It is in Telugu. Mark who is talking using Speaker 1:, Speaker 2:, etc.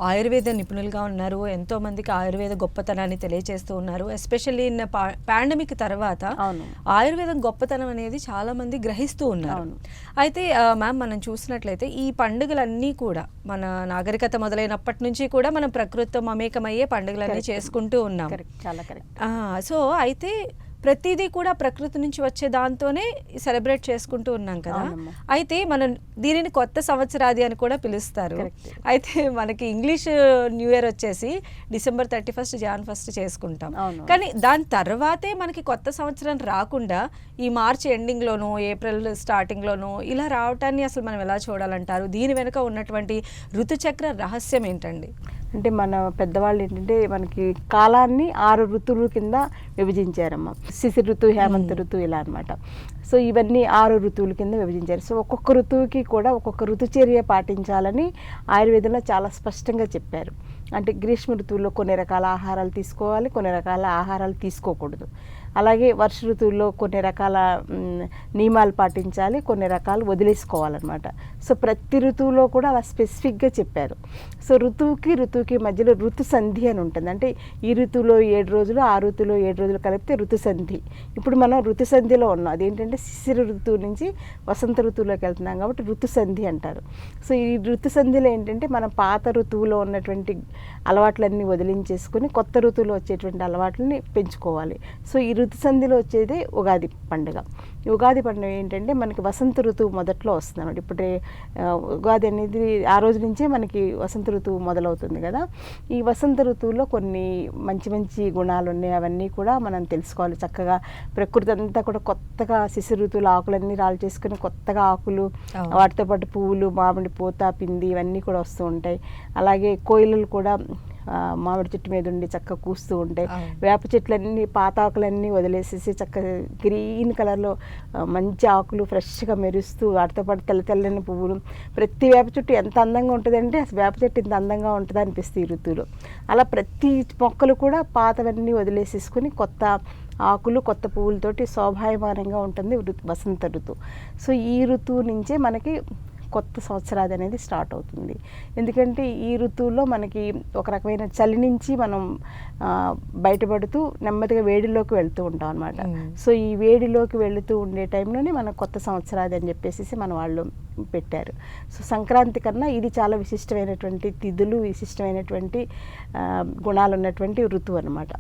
Speaker 1: ఆయుర్వేద నిపుణులుగా ఉన్నారు. ఎంతో మందికి ఆయుర్వేద గొప్పతనాన్ని తెలియజేస్తూ ఉన్నారు. ఎస్పెషల్లీ ఇన్ పాండమిక్ తర్వాత ఆయుర్వేదం గొప్పతనం అనేది చాలా మంది గ్రహిస్తూ ఉన్నారు. అయితే మ్యామ్, మనం చూసినట్లయితే ఈ పండుగలన్నీ కూడా మన నాగరికత మొదలైనప్పటి నుంచి కూడా మనం ప్రకృతితో మమేకమయ్యే పండుగలన్నీ చేసుకుంటూ ఉన్నాం. సో అయితే ప్రతిదీ కూడా ప్రకృతి నుంచి వచ్చే దాంతోనే సెలబ్రేట్ చేసుకుంటూ ఉన్నాం కదా. అయితే మనం దీనిని కొత్త సంవత్సరాది అని కూడా పిలుస్తారు. అయితే మనకి ఇంగ్లీష్ న్యూ ఇయర్ వచ్చేసి December 31, Jan 1 చేసుకుంటాం. కానీ దాని తర్వాతే మనకి కొత్త సంవత్సరం రాకుండా ఈ మార్చ్ ఎండింగ్లోనూ ఏప్రిల్ స్టార్టింగ్లోనూ ఇలా రావటాన్ని అసలు మనం ఎలా చూడాలంటారు? దీని వెనుక ఉన్నటువంటి ఋతుచక్ర రహస్యం ఏంటండి?
Speaker 2: అంటే మన పెద్దవాళ్ళు ఏంటంటే మనకి కాలాన్ని 6 ఋతువుల కింద విభజించారమ్మ. శిశిర ఋతువు, హేమంత ఋతువు ఇలా అనమాట. సో ఇవన్నీ 6 ఋతువుల కింద విభజించారు. సో ఒక్కొక్క ఋతువుకి కూడా ఒక్కొక్క ఋతుచర్య పాటించాలని ఆయుర్వేదంలో చాలా స్పష్టంగా చెప్పారు. అంటే గ్రీష్మ ఋతువుల్లో కొన్ని రకాల ఆహారాలు తీసుకోవాలి, కొన్ని రకాల ఆహారాలు తీసుకోకూడదు. అలాగే వర్ష ఋతువుల్లో కొన్ని రకాల నియమాలు పాటించాలి, కొన్ని రకాలు వదిలేసుకోవాలన్నమాట. సో ప్రతి ఋతువులో కూడా అలా స్పెసిఫిక్గా చెప్పారు. సో ఋతువుకి మధ్యలో ఋతు సంధి అని ఉంటుంది. అంటే ఈ ఋతువులో 7 రోజులు, ఆ ఋతువులో 7 రోజులు కలిపితే ఋతు సంధి. ఇప్పుడు మనం ఋతు సంధిలో ఉన్నాం. అదేంటంటే శిశిర ఋతువు నుంచి వసంత ఋతువులోకి వెళ్తున్నాం కాబట్టి ఋతు సంధి అంటారు. సో ఈ ఋతు సంధిలో ఏంటంటే మనం పాత ఋతువులో ఉన్నటువంటి అలవాట్లన్నీ వదిలించేసుకుని కొత్త ఋతువులో వచ్చేటువంటి అలవాట్లని పెంచుకోవాలి. సో ఈ ఋతు సంధిలో వచ్చేది ఉగాది పండుగ. ఈ ఉగాది పండుగ ఏంటంటే మనకి వసంత ఋతువు మొదట్లో వస్తుంది అన్నమాట. ఇప్పుడు ఉగాది అనేది ఆ రోజు నుంచే మనకి వసంత ఋతువు మొదలవుతుంది కదా. ఈ వసంత ఋతువులో కొన్ని మంచి మంచి గుణాలు ఉన్నాయి. అవన్నీ కూడా మనం తెలుసుకోవాలి. చక్కగా ప్రకృతి అంతా కూడా కొత్తగా శిశిర ఋతువులో ఆకులన్నీ రాళ్ళు చేసుకుని కొత్తగా ఆకులు, వాటితో పాటు పువ్వులు, మామిడి పూత, పిండి ఇవన్నీ కూడా వస్తూ ఉంటాయి. అలాగే కోయిలలు కూడా మామిడి చెట్టు మీద ఉండి చక్కగా కూస్తూ ఉంటాయి. వేప చెట్లన్నీ పాత ఆకులన్నీ వదిలేసేసి చక్కగా గ్రీన్ కలర్లో మంచి ఆకులు ఫ్రెష్గా మెరుస్తూ వాటితో పాటు తెల్ల తెల్లని పువ్వులు. ప్రతి వేప చెట్టు ఎంత అందంగా ఉంటుందంటే అసలు వేప చెట్టు ఇంత అందంగా ఉంటుంది అనిపిస్తుంది ఈ ఋతువులో. అలా ప్రతి మొక్కలు కూడా పాతవన్నీ వదిలేసేసుకుని కొత్త ఆకులు, కొత్త పువ్వులతోటి శోభాయమానంగా ఉంటుంది వసంత ఋతువు. సో ఈ ఋతువు నుంచే మనకి కొత్త సంవత్సరాది అనేది స్టార్ట్ అవుతుంది. ఎందుకంటే ఈ ఋతువులో మనకి ఒక రకమైన చలి నుంచి మనం బయటపడుతూ నెమ్మదిగా వేడిలోకి వెళ్తూ ఉంటాం అనమాట. సో ఈ వేడిలోకి వెళుతూ ఉండే టైంలోనే మన కొత్త సంవత్సరాది అని చెప్పేసి మన వాళ్ళు పెట్టారు. సో సంక్రాంతి కన్నా ఇది చాలా విశిష్టమైనటువంటి తిథులు, విశిష్టమైనటువంటి గుణాలు ఉన్నటువంటి ఋతువు అనమాట.